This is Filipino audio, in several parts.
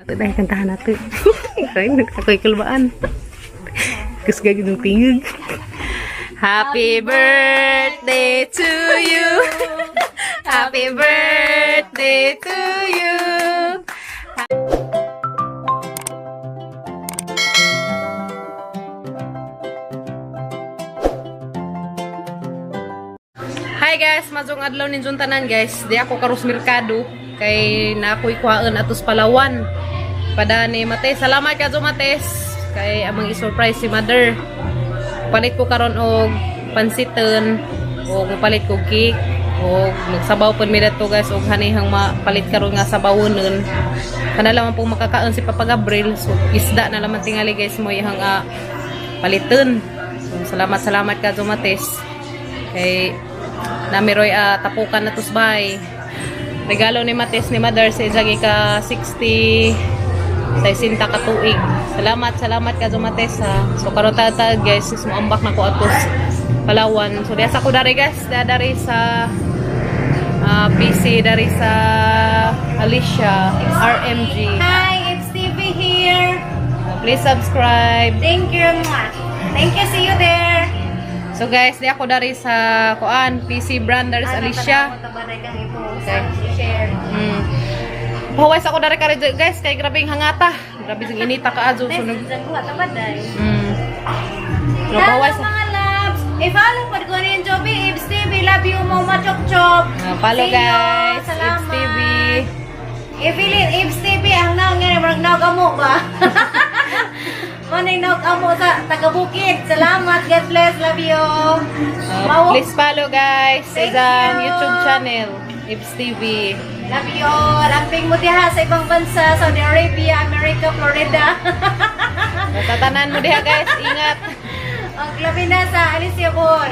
Ito dahil kantahan natin. Kaya ako'y kalbaan. Kasi gagawin ng tingig. Happy birthday to you. Happy birthday to you. Hi guys, mazong adlaw ninjong tanan guys. Di ako karos merkado kay na ako'y kuhaan atos Palawan. Pada ni Mates, salamat ka jo Mates. Kay amang i-surprise si mother. Palit ko karon og pansiton, og palit ko cake, og magsabaw pud mi dito guys, og hanihang mapalit karon nga sabawonon. Kana lamang po makakaon si Papa Gabriel. So isda na lamang tingali guys mo ihang paliton. So, salamat ka jo Mates. Kay namiroy tapukan na tusbay. Regalo ni Mates ni mother sa ijagi ka 60 sa isinta ka tuig. Salamat ka Mates ha. So karon ta guys, sumambak na ko atos Palawan. So diya sa ko dari guys, dari sa PC, dari sa Alicia RMG. Hi, it's Stevie here. Please subscribe. Thank you much. Thank you, see you there. So guys, di ako dari sa kuan PC brand dari sa Alicia. Okay. Share. Pawais ako dari kare guys, kay grabing hangata. Grabe sing inita ka ajo sunog. No pawais. Mga loves. I-follow po ko rin Joby, Ibs TV. Love you, Mama Chok Chok. Follow guys. Salamat. Ibs TV. I-feel Ibs TV ang naong nga marang naogamo ba? Manay naogamo sa taga-bukid. Salamat. God bless. Love you. Please follow guys sa Thank isang you. YouTube channel, Ibs TV. Love you all. Amping mo diha sa ibang bansa, Saudi Arabia, America, Florida. Tatanan mo diha guys, ingat. Ang labi na sa Alicia Bor.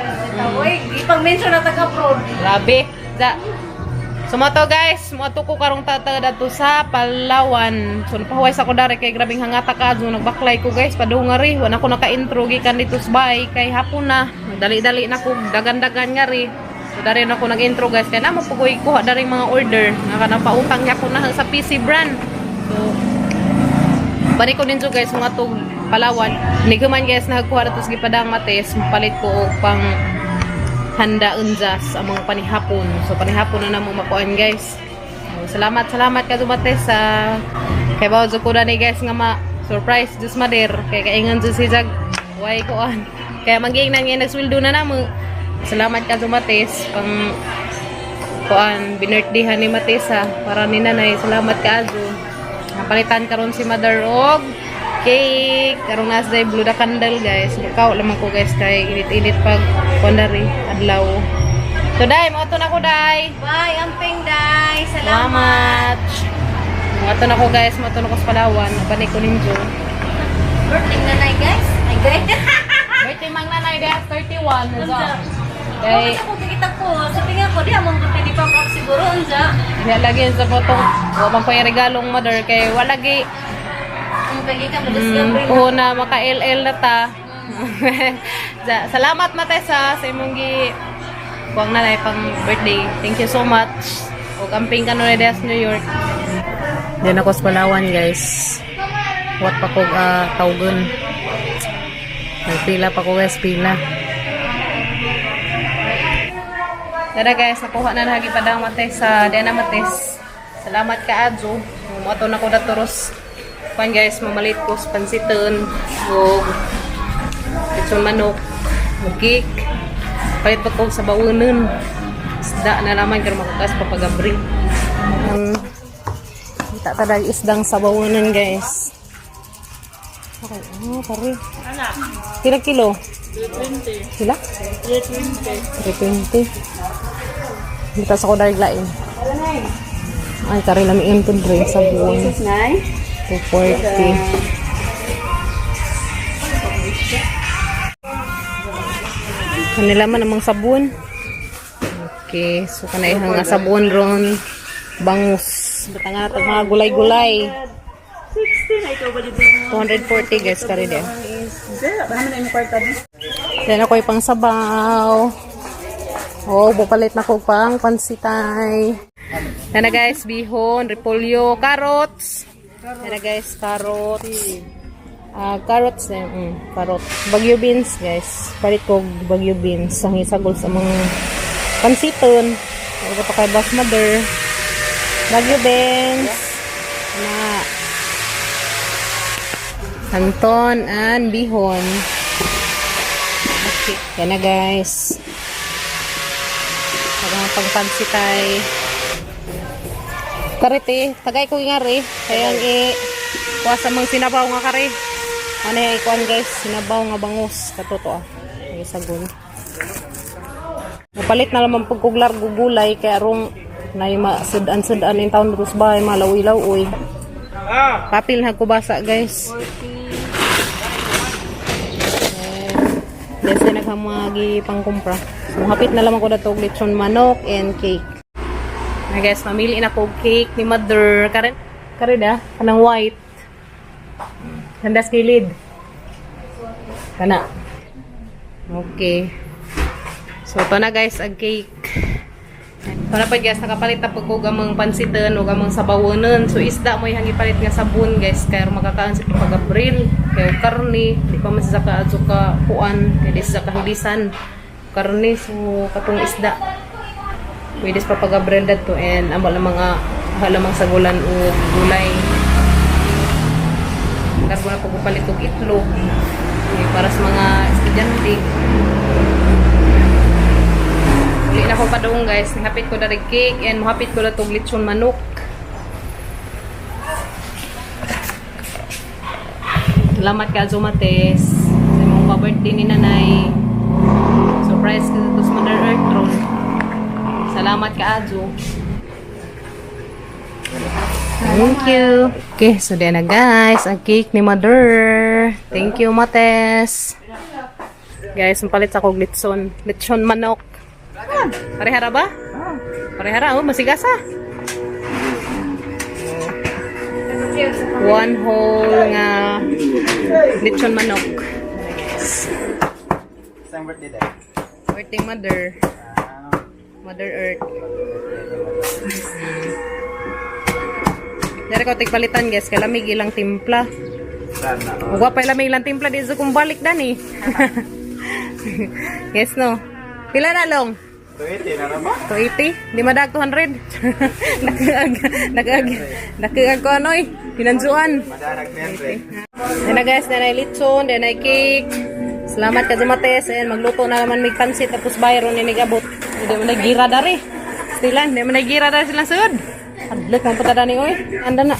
Uy, ipang-mention na taga-abroad. Grabe. So mo to guys, mo to ko karong tata dato sa Palawan. So napahawais ako dari kay grabing hangata ka ajo nagbaklay ko guys padungari. Wala ko naka-intro gikan dito sa bay kay hapon na. Dali-dali na ko dagan-dagan nga ri. So dari na ako nag-intro guys kay na mo pugoy kuha dari mga order nga kana pautang niya ko na sa PC brand. So balik ko ninyo guys mga to Palawan. Ni man guys nagkuha dato sa gipadang Mates, palit ko og pang handa unjas ang mga panihapon. So panihapon na namo makuan guys. So, salamat ka Mates sa kay bawo ko na ni guys nga surprise just mader kay kaingon jud si Jag way kuan. Kaya magingnan nga nagsweldo na namo. Salamat ka Mates pang kuan binirthday ni Mates ha para ni nanay. Salamat ka ajo. Napalitan karon si mother og cake karong nasday blue da candle guys. Ikaw lamang ko guys kay init-init pag kondari adlaw. So dai mo to na ko dai. Bye, amping dai. Salamat. Mo to na ko guys, mo to na ko sa Palawan. Bani ko ninyo. Birthday nanay guys. Ay guys. Birthday mang nanay guys 31 so. Kay Kay ako kita ko. Sa tingin ko di among birthday pa ako siguro unsa. diha lagi sa photo. Wa man pa yung regalong mother kay wala gi Ang kagi ka mo discover. una maka LL na ta. Salamat Mates sa imong gi kuang nanay pang birthday. Thank you so much. O camping ka no sa New York. Diyan ako sa Palawan guys. Wat pa ko tawgon. Pila pa ko guys pila. Tara guys, nakuha na lagi padang Mates sa Diana Mates. Salamat ka adjo. Moto na ko datoros. Kuan guys, mamalit ko sa pansiton o kitson manok, cake. Palit pa ko sa bawunon. Isda na naman kaya makakas papagabri. Kita tadag isdang sa bawunon guys. Okay, pare. Pila kilo? 320. Pila? 320. Dito sa ko dariglain. Ay, kari lamiin po drink sa buwan. 240. Kanila man namang sabon. Okay, so kanay nga sabon ron. Bangus. Batang nga mga gulay-gulay. 240 guys, kari din. Then ako pang sabaw. Oh, bupalit na ko pang pansitay. Yan na guys, bihon, repolyo, carrots, Yan na guys, carrot. Carrots carrot. Bagyo beans guys. Palit ko bagyo beans. Ang isagol sa mga pansiton. Ito pa kay Boss Mother. Bagyo beans. Na Anton and bihon. Okay. Yan na guys. Pagpansitay. Karite, tagay ko nga rin. Kaya kuha sa mga sinabaw nga kare. Ano yung ikuan guys? Sinabaw nga bangus. Katoto Ay sagun. Napalit na naman pagkuglar gugulay. Kaya arong na yung sudan-sudan yung taon dito sa bahay. Malaw-ilaw-uy. Papil na kubasa guys. Desi naghamagi pangkumpra. So, hapit na lamang ko na ito lechon manok and cake. Na guys, mamili na ko cake ni Mother. Karin kanang white. Handas kilid. Kana. Okay. So, ito na guys, ang cake. Ito na pa guys, nakapalit na po ko gamang pansitan o gamang sabawonan. So, isda mo yung ipalit nga sabon guys. Kaya makakaan si pag-abril. Kaya karni. Di pa masasaka at suka puan. Kaya di sa kahilisan. Karni. So, katong isda. Pwede sa pag-abril to. And amo lang mga halamang sagulan o gulay. Kargo na pagpapalit og itlog. Para sa mga estudyante. Uli na ko pa doon guys. Hapit ko na rin cake and mahapit ko na itong lechon manok. Salamat ka Zumates. Sa mong pa-birthday ni nanay. Surprise ka ito sa Mother Earth Throne. Salamat ka Azu. Thank you. Okay, so then na guys. Ang cake ni Mother. Thank you Mates. Guys, mapalit sa kong lechon. Lechon manok. Parehara ba? Parehara, masigasa. One whole nga lechon manok. Saan birthday day? Birthday Mother. Mother Earth. Dari ko tigpalitan guys, kaya lamig ilang timpla. Sana. Huwag pa lamig ilang timpla, di sa kong balik dani. Yes no. Pila na long? 280 na naman. 280? Di madag 200? Nakaag ko ano eh. Pinansuan. Madarag 10. Yan na guys, then ay lechon, then ay cake. Salamat ka Zumates. And magluto na naman may pansit. Tapos bayron ni nagabot. Hindi mo nagira dari. Stilan, hindi mo nagira dari silang sud. Adlek mo patada ni oy. Anda na.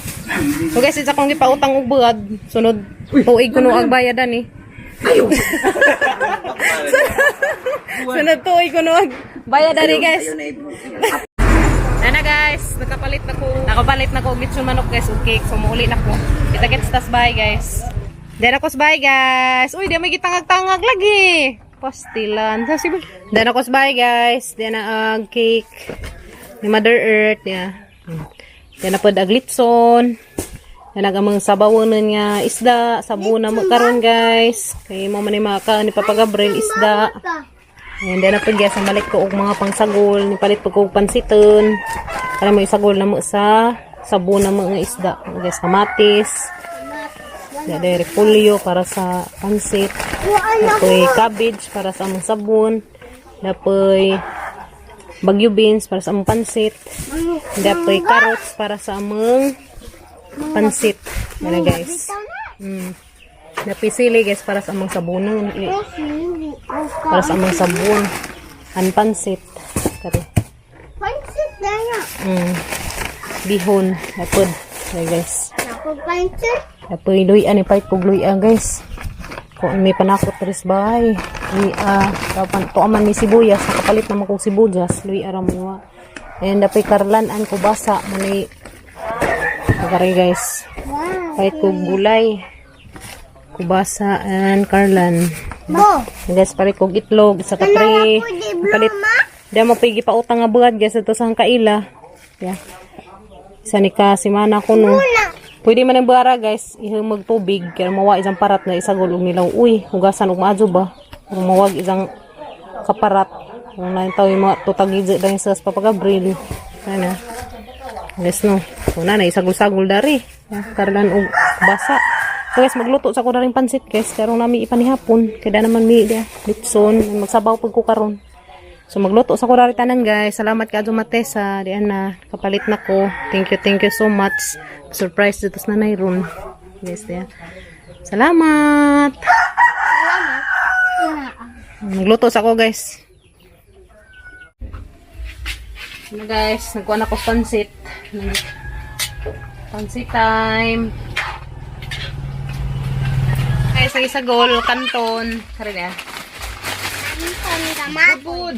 So guys, isa kong gipautang og buad. Sunod, tuig ko no ag bayadan eh. Sunod tuig ko no ag bayadan ni guys. Na guys, nakapalit na ko og lechon manok guys ug cake. So muuli na ko. Kita-kits tas bye guys. Dena kos bye guys. Uy, di may gitangag-tangag lagi. Pastilan. Dena kos bye guys. Dena ag cake ni Mother Earth ya. Dena pod ag litson. Dena gamang sabawonan nga isda, sabon na mo karon guys. Kay mo man ni maka ni papagabril isda. And then napod guys, malit ko og mga pangsagol, ni palit ko og pansiton. Para mo isagol na mo sa sabon na mga isda. Guys, kamatis. Dere repolyo para sa pansit. Dapoy cabbage para sa among sabon. Dapoy bagyo beans para sa among pansit. Dapoy carrots para sa among pansit. Yan guys. Dapoy sili guys para sa among sabunon. Para sa among sabon. An pansit. Tari. Pansit na nga. Bihon. Dapod. Yan guys. Pansit? Dapoy luya ni pait pug luya guys. Kung may panakot res bahay. To aman ni sibuyas, nakapalit naman kong sibuyas, luya ra mo. And dapoy karlan-an ko basa mani. Pagari guys. Pait kog gulay. Kubasa and karlan. Guys, pare kog itlog sa kapre. Palit. Di mo pigi pa utang nga buhat guys ito sa kaila. Yeah. Isa ni ka simana ko no. Pwede man ang buhara guys, ihumog tubig, kaya mawa isang parat na isagol og nilaw. Uy, hugasan og maadyo ba? Kung mawag isang kaparat. Kung na tayo yung mga tutagidyo dahil sa papagabril. Ano? Guys no. So na, isagol-sagol dari. Karlan og basa. So guys, magluto sa ko na rin pansit guys. Karong nami ipanihapon. Kaya naman mi dia. Litson. Magsabaw pag ko karon. So magluto sa ko na rin tanan guys. Salamat ka Mate sa diyan na kapalit na ko. Thank you so much. Surprise dito sa nanay ron. Yes, dia. Salamat. Magluto sa ko guys. Ano guys, nagkuha na ko pansit. Pansit time. Guys, sa isa gol, kanton. Kari na. Good.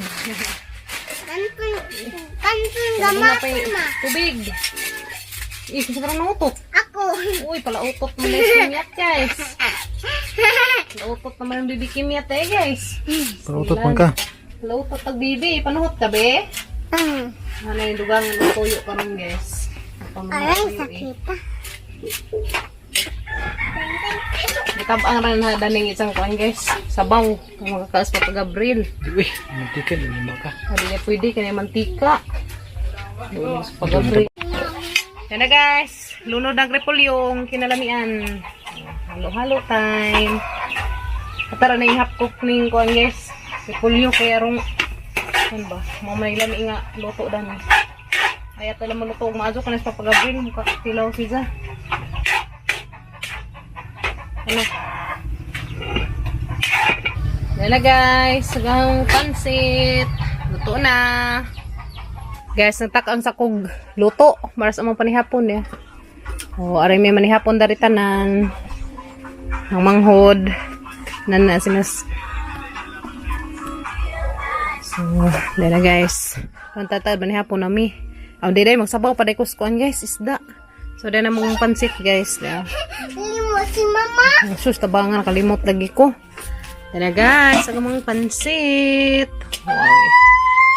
Kanton gamapon ma. Tubig. Isa sa parang nautot. Ako. Uy, pala utot mo na yung kimyat guys. Pala utot naman yung bibi kimyat guys. Palutot man ka. Pala utot ang bibi. Panuhot ka be? Ano yung dugangan ng tuyo ka rin guys. Aray, sakit. Nakabang rin na daning isang kuhan guys. Sabaw. Kung makakaas pa pag-abril. Uy, mantika din ka. Hindi na pwede kanya mantika. Doon sa pag-abril. Yan na guys. Lunod ang repolyo yung kinalamian. Halo-halo time. Atara na ihap cook ning kuhan guys. Repolyo kaya rong ano ba? Mamay lami nga luto dan. Ay ato lang maluto og maazo kanas pa pag-abril muka tilaw siya. Ano? Yan na guys, sagang pansit. Luto na. Guys, natak ang sakog luto. Maras among panihapon ya. O, aray may manihapon dari tanan. Ang manghod. Nan sinas. So, yan na guys. Kung tatad manihapon nami. Ang diday, magsabaw pa day kuskuan guys, isda. So, yan na mong pansit guys. Yeah. Limot si mama. Sus, tabangan, kalimot lagi ko. Yan na guys, ang mga pansit. Wow.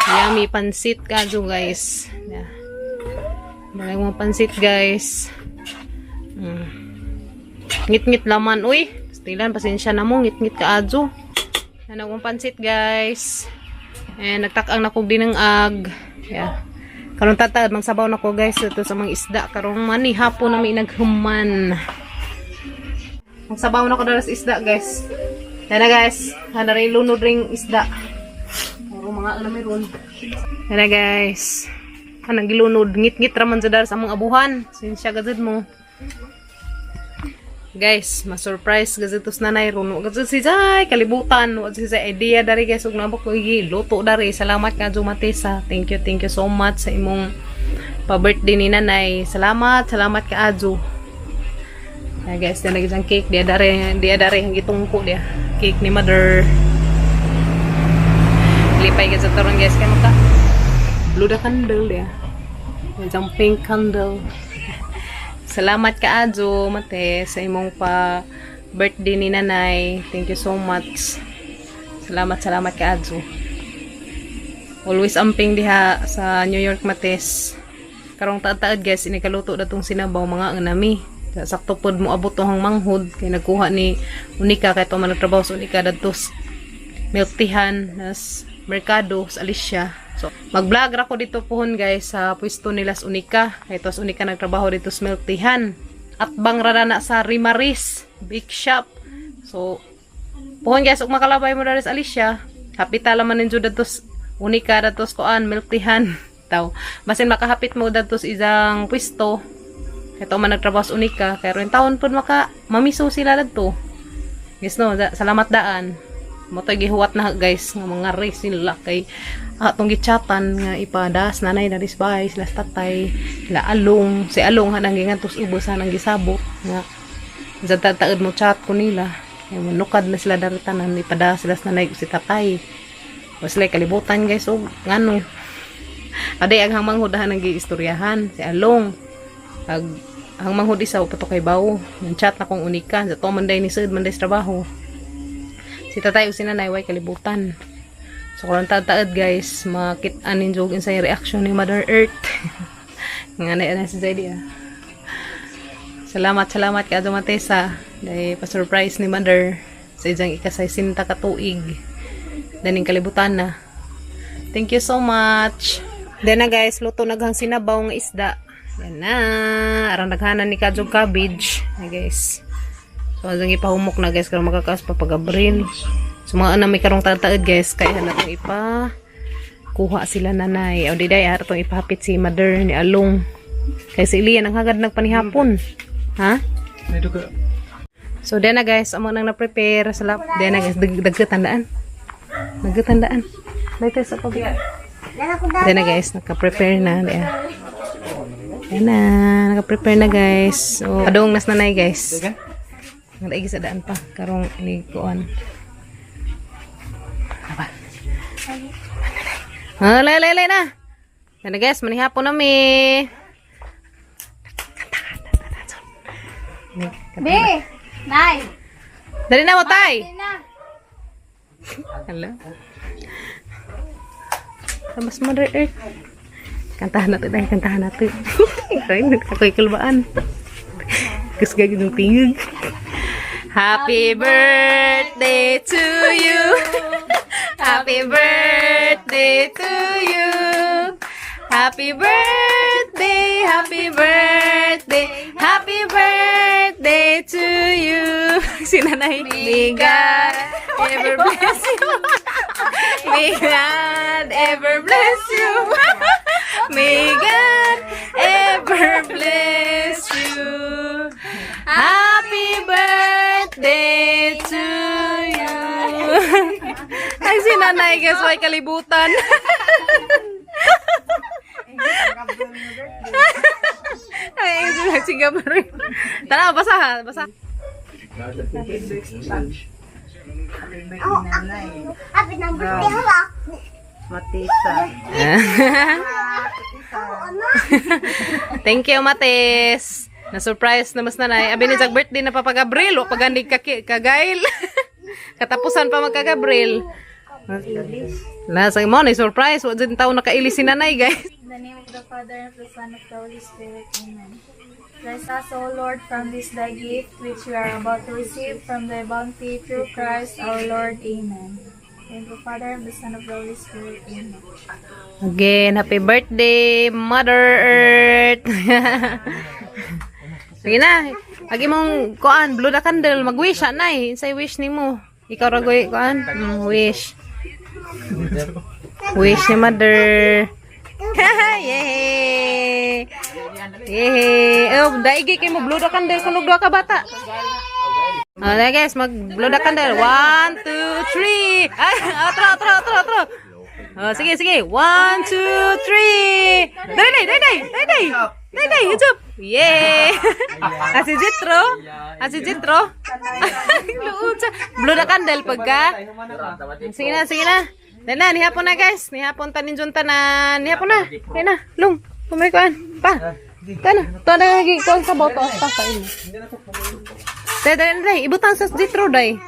Yummy pansit kadyo guys. Yeah. Yan ang mga pansit guys. Ngit-ngit laman. Uy, stilan, pasensya na mo. Ngit-ngit kadyo. Yan ang mga pansit guys. And nagtakang na kog din ng ag. Yeah. Karong tatad, magsabaw na ko guys. Ito sa mga isda. Karong mani, hapon na may naghuman. Magsabaw na ko dala sa isda guys. Yan na guys. Yan na rin lunod ring isda. Karong mga ano meron. Yan na guys. Anang gilunod. Ngit-ngit raman sa dala sa mga abuhan. Sinsya gazid mo. Guys, ma-surprise gazitos na nairon. Wag si Zay, kalibutan. Wag si Zay, idea dari guys. Huwag nabok ko luto dari. Salamat ka, Matesa. Thank you so much sa imong pa-birthday ni nanay. Salamat ka, Azu. Ay guys, yan na isang cake. Dia dari, ang gitungko dia. Cake ni mother. Lipay ka sa tarong guys. Kaya maka blue the candle dia. Isang pink candle. Salamat ka Azu, Mate, sa imong pa birthday ni nanay. Thank you so much. Salamat ka Azu. Always amping diha sa New York, Mates. Karong taad guys, inikaluto na tong sinabaw mga anami. Sakto pod mo abot tong manghod kay nagkuha ni Unika kay to man nagtrabaho sa Unika dadtos milk teahan nas merkado sa Alicia. So, mag-vlog ra ko dito pohon guys sa pwesto nila sa Unika. Ito sa Unika nagtrabaho dito sa milk teahan. At bang rana sa Rimaris Big Shop. So, pohon guys, ug makalabay mo dali sa Alicia. Kapital man ninyo dito sa Unika dito sa kuan milk teahan. Taw, basin makahapit mo dito sa isang pwesto. Ito man nagtrabaho sa Unika. Kaya rin taon po mamiso sila dito. Yes no, salamat daan. Mo to gihuwat na guys nga mga race sila kay atong gichatan nga ipadas nanay na disbay sila tatay sila along si along hanang gingantos ubos hanang gisabot nga sa tataod mo chat ko nila ay manukad na sila dari tanan ipadas sila nanay si tatay o sila kalibutan guys og ngano aday ang manghudahan ang giistoryahan si along ag ang manghud isa pato kay bawo ng chat na kong Unika sa to manday ni sud manday sa trabaho. Si tatay o si nanay way kalibutan. So kung taad guys, makit-an ninyo sa reaction ni Mother Earth. Nga na si Zaydi ah. Salamat ka Matesa. Dahil pa-surprise ni Mother sa isang ikasay sinta katuig. Daning kalibutan na. Thank you so much. Then na guys, luto naghang sinabaw ng isda. Yan na. Arang naghanan ni Kajog cabbage. Ay guys. So, ang ipahumok na guys. Karang makakaas pa pag-abril. So, mga anang may karong tataid guys. Kaya na itong kuha sila nanay. O di day, itong ipahapit si mother ni Along. Kaya si Ilian ang hagad nagpanihapon. Ha? Ito ka. So, din na guys. Amo nang na-prepare sa lap. Din na guys. Daggatandaan. Daggatandaan. Dito sa pabig. Din na guys. Naka-prepare na. Yan na. Naka-prepare na guys. So, padung nas nanay guys. Nalaigi sa daan pa. Karong inikuan. Apa? Lay na. Yan na guys. Manihapon na mi. Be! Nay! Dali na mo tay. Hello. Mas Mother Earth. Kantahan natin dahil kantahan natin. Ako'y kalbaan. Kasi gagawin ng tingig. Happy birthday to you. Happy birthday to you. Happy birthday, happy birthday, happy birthday to you. Si Nanay. May God ever bless you. May God ever bless you. May God ever bless you. Happy birthday to you. Ay, si Nanay guys, may kalibutan. Ay, si Gabriel. Tara, basa ha, basa. Happy number 10 ha? Thank you, Matis. Na-surprise na mas nanay. Abi ni birthday na pa pag-Gabriel. O pag-andig kagail. Katapusan pa magka-Gabriel. Nasa mo, na-surprise. Wala din tao nakailis si nanay, guys. In the name of the Father, and of the Son, and of the Holy Spirit. Amen. Bless us, O Lord, from this thy gift, which we are about to receive from thy bounty through Christ our Lord. Amen. In the Father, and the Son, and of the Holy Spirit. Amen. Again, happy birthday, Mother Earth. Sige na. Lagi mong kuan, blow the candle. Mag-wish, anay. Say wish ni mo. Ikaw ragoy, kuan. Wish. Wish ni Mother. Yay! Yay! Oh, daigi kay mo blow the candle kung nagduha ka bata. Okay guys, mag-blow the candle. 1, 2, 3. Ay, atro. Sige. 1, 2, 3. Dai, YouTube. Yay! Asi Jitro. Blow the candle pagka. Sige na. Dahil na, nihapon na guys. Nihapon tanin tanan. Nihapon na. Kaya na. Lung. Pumikuan. Pa. Tana. Ito na nagigikuan sa boto. Pa sa ino. Dahil. Ibutang sa Jitro, dahil.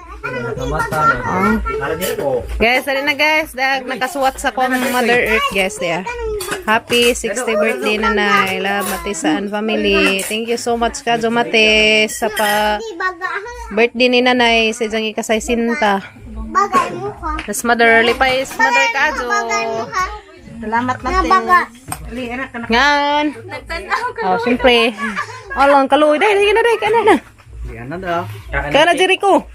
Guys, dali na guys. Dahil nakasuwat sa kong Mother Earth guys. There. Happy 60th birthday nanay. Love Matisaan family. Thank you so much Kajo Matis sa birthday ni nanay sa diyang ikasay sinta. Tas Mother Lipay Mother Kajo. Salamat natin. Ngan. Oh, siyempre. Alang kaluoy. Dahil na. Kana Jericho.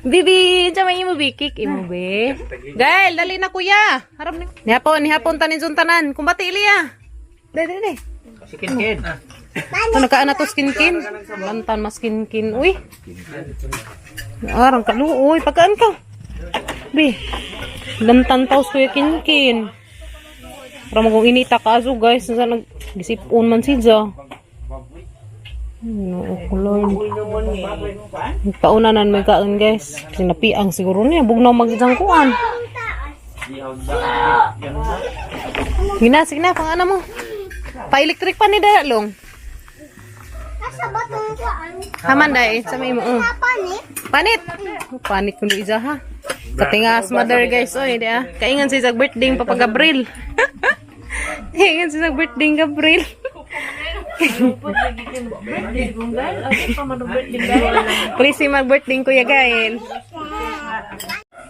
Bibi, may imo bikik imo be. Gail, dali na kuya. Harap ni. Nihapon tanin tanan. Kumbati Ilia. Dali. Skin. Ito nakaan na to skin. Lantan mas skin. Uy. Arang kaluoy. Pagkaan ka. Be. Lantan taos kuya kin. Para magong inita ka aso guys. Nasa nag-gisipon man siya. No, Lord. Paunanan may kaan guys. Sinapiang siguro niya. Bugnaw magjangkuan. Sige na, pang ano mo. Pa-electric pa ni Dalong. Nasa batong kuan. Haman dahil. Sa may mo. Panit. Panit kundi isa ha. Katingas mother guys. Oy, dia. Kaingan si Zag birthday pa Gabriel. Kaingan si Zag birthday Gabriel. Please si mag-birthday kuya Gael.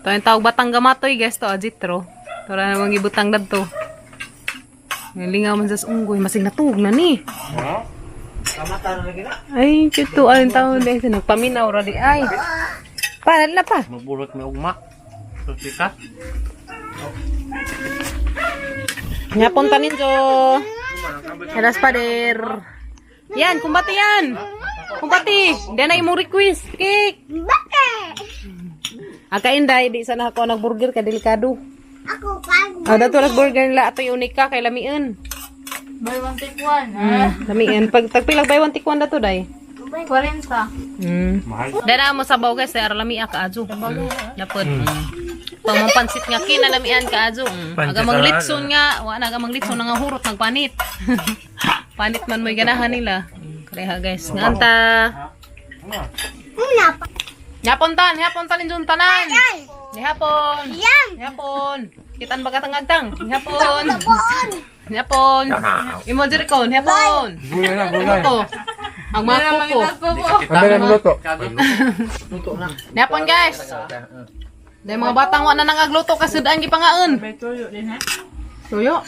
Ito yung tawag batang gamatoy guys to, Jitro. Ito na namang ibutang dad to. Lingaw man sa unggoy. Masig natug na ni. Kamata na lagi na. Ay, chuto. Alin taon dahil sa nagpaminaw ra di. Ay. Pa, na pa. Magburot may ugma. Tusika. Yapon tanin jo. Heras pader. Yan, kumbati yan. Kumbati. Hindi na imong request. Cake. Akain dahil di sana ako nag-burger ka delikado. Dato las burger nila ato yung unika kay lamian. Buy one take one. Lamian. Pag tagpilag by 1 tikwan dato day. 40. Mahal. Dara mo sabaw guys, ara lamia ka ajo. Napod. Pag mapansit nga kinalamian ka ajo. Aga mang litson nga, wa na aga mang litson nga hurot nagpanit. Panit man mo'y ganahan nila. Kaya guys, nga anta. Yapon tanin jun tanan. Yapon. Yapon. Kitan baga tangagtang. Yapon. Yapon. Imo diri kon, yapon. Bulay na, bulay. Ko. Ang mga kuko. Ang ng luto. Luto na. Yapon guys. Dahil mga batang wa na nangagluto kasi daan gipangaon. May tuyo din ha. Tuyo.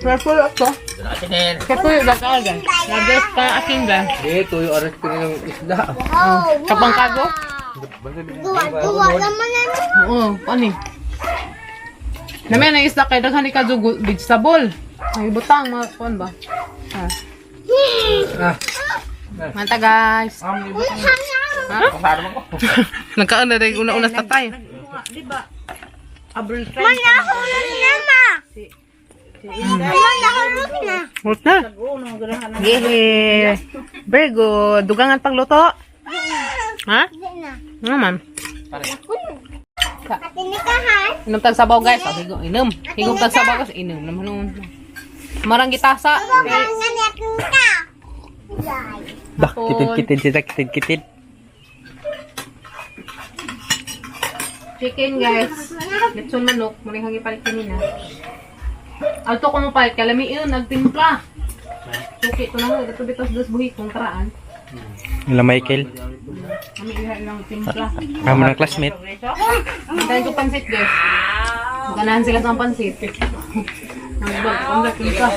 Tuyo to. Tuyo da ka gan. Nades ka akin gan. Eh, tuyo aras ko ng isda. Kapang kago. Oo, ani. Namin na isda kay daghan ni kadugo vegetable. Ay butang mga kon ba? Ah. Manta guys. Ha? Nagkaan na rin una-una sa tayo. Abril friend. Hurt na. Yeah. Very good. Dugangan pagluto. Ha? Naman. Inom tag sabaw guys. Oh, higo, inom. Higong tag sabaw guys. Inom naman nun. Marang gitasa. Bah, kitid. Chicken guys. Lechon manok. Muling hangi palit kanina. Alto ko mo palit. Kalamiin. Nagtimpla. Suki. Ito na. Ito bitos dos buhi kong karaan. Nila Michael. Kami ilang timpla. Kamu ng classmate. Hintayin ko pansit guys. Ganahan sila sa pansit. Ang timpla.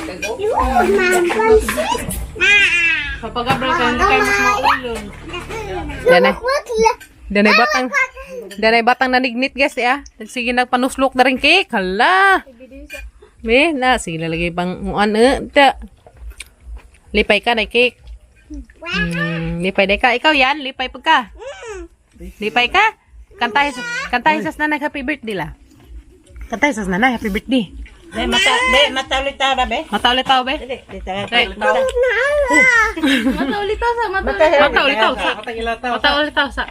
Kapag abral ka, hindi kayo mas maulong. Danay batang nanignit guys ya. Sige nagpanuslok na rin cake. Hala. Be, na sige lalagay pang ano. Lipay ka na cake. Lipay na ka. Ikaw yan, lipay pa ka. Lipay ka. Kantahin sa nanay happy birthday la. Kantahin sa nanay happy birthday. Matawlitaw ba be? Matawlitaw be? Matawlitaw sa.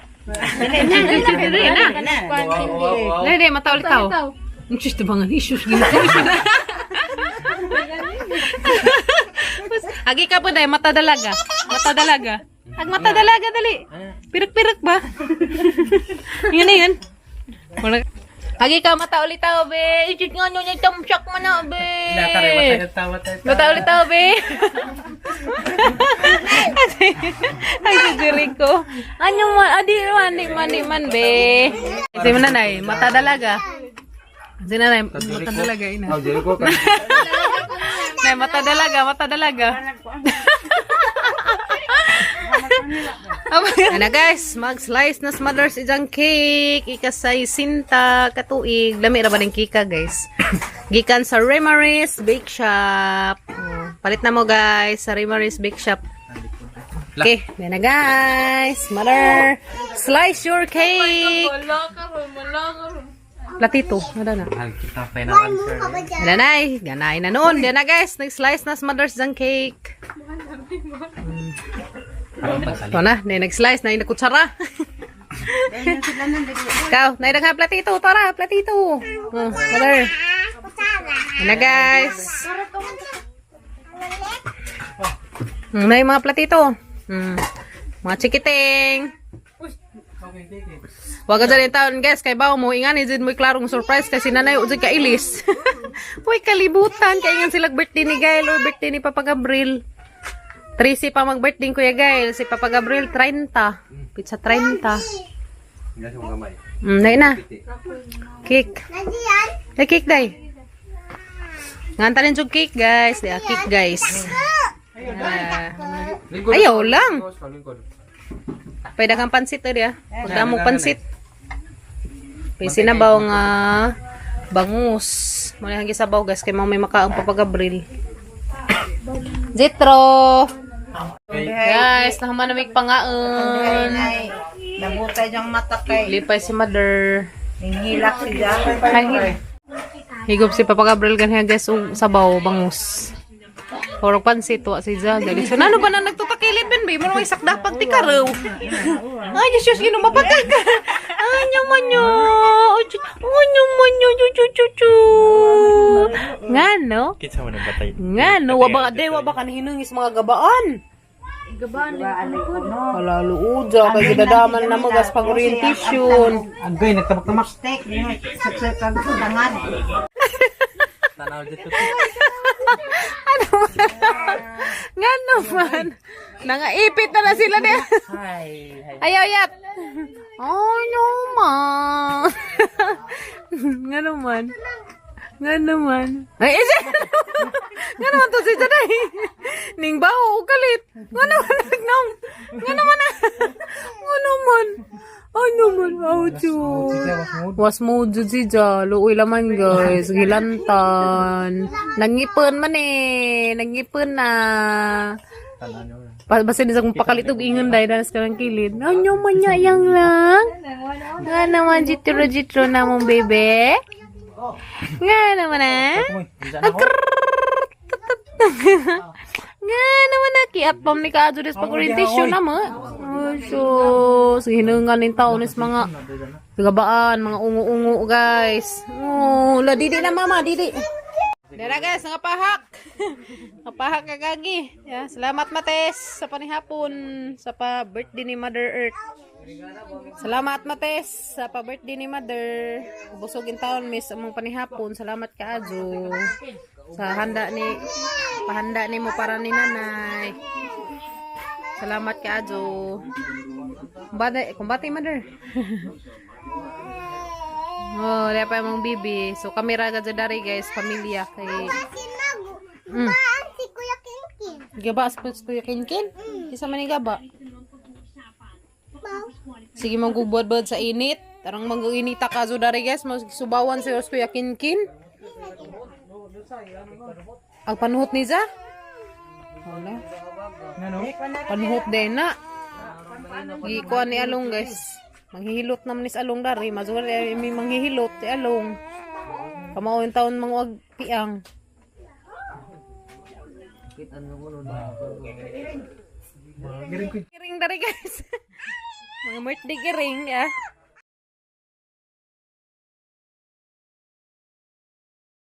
Hindi, matawlitaw. Ang sus, tabangan. Isus, ginagawa siya na. Agi ka po dahil, mata dalaga. Ag mata dalaga, dali. Pirik-pirik ba? Yun na yun. Agi ka, mata ulitaw, be. Isit nga nyo niya, tamsyak mo na, be. Mata ulitaw, be. Ay, sidirik ko. Ano man, adi man, be. Kasi mo nanay, mata dalaga. Kasi nanay, mata dalaga, ina. Nay, mata dalaga. Ano guys, mag-slice na smothers ijang cake. Ikasay sinta katuig. Lami ra ba ng kika guys? Gikan sa Remaris Bake Shop. Palit na mo guys sa Remaris Bake Shop. Okay, yan na guys. Mother, slice your cake. Platito. Nada na. Ganay na noon. Yan na guys, nag-slice na smothers ijang cake. Ito na, nag-slice, nag-kutsara. Ikaw, nag-nga platito, tara, platito. Mother. Yan na guys. May mga platito. Mga chikiting. Wag ka dyan taon guys, kay bawo mo, ingan, izin mo'y klarong surprise kasi nanay ujig ka ilis. Uy, kalibutan, kaya ingan sila birthday ni Gael or birthday ni Papa Gabriel. 13 pa mag-birthday Kuya Gael, si Papa Gabriel 30. Pizza 30. Nay na. Cake. Nay cake day. Ngantarin jug cake guys. Di cake guys. Ayaw lang. Pwede kang pansit dia. Pagka mo pansit. Pwede sinabaw nga bangus. Muna hagi sabaw guys kay may makaang papagabril. Jitro. Guys, nahaman na may pangaon. Nabutay niyang mata kay. Lipay si mother. Hingilak siya. Higop si Papa Gabriel ganyan guys, sabaw, bangus. Horog pansit, wa si Zaga. So, ano ba na nagtutakilid, Ben? May marong isak dapat ti karaw. Ay, Diyos, ginumapatay ka. Ay, nyaman nyo. Ay, nyaman nyo. Nga, no? Kitsa mo nang batay. Nga, no? Wa ba ka nahinungis mga gabaan? Gabaan lang ko. Halalo, uja. Kaya gidadaman na magas pag-orientation. Agay, nagtabak-tamak. Steak, saksak kang tangan. Tanaw dito. Nga naman. Nangaipit na sila din. Ayaw yat. Oh, naman. Nga naman. Nga naman. Ay, isa. Nga naman to si Taday. Ning baho, kalit. Nga naman, nagnam. Nga naman na. Nga naman. Ay naman, audio. Was mo dyan si Jalo. Uy laman guys. Gilantan. Nangipon man eh. Nangipon na. Basta din sa kong pakalitog ingon dahil danas ka ng kilid. Ano man niya yang lang? Nga naman, jitro na mong bebe. Nga naman ah. Nga naman na. Kiat pam ni Kaadyo des pag-orientation na mo. So, hinungan ng taon is mga gabaan, mga ungu-ungu guys. Oh, la didi na mama, didi. Dara guys, ngapahak. Ngapahak ka gagi. Yeah, salamat Mates sa panihapon sa pa-birthday ni Mother Earth. Salamat Mates sa pa-birthday ni Mother. Busogin taon miss among panihapon. Salamat Kaadyo sa pahanda ni mo para ni nanay. Salamat Kaadyo. Kumbati Mother. Oh, dia pa mong bibi. So kamera ka dari guys, pamilya kay. Si Kuya Kinkin. Gaba sa Kuya Kinkin? Isa man ni gaba. Sige mong gubod-bod sa init. Tarang mag-inita ka dari guys, subawan si Kuya Kinkin. Ang panuhot ni Za? Wala. Panuhot din na. Gikuan ni Along guys. Manghihilot naman is Along dari. Mazura may manghihilot si Along. Kamao yung taon mga wag piang. Giring dari guys. Mga birthday giring ya.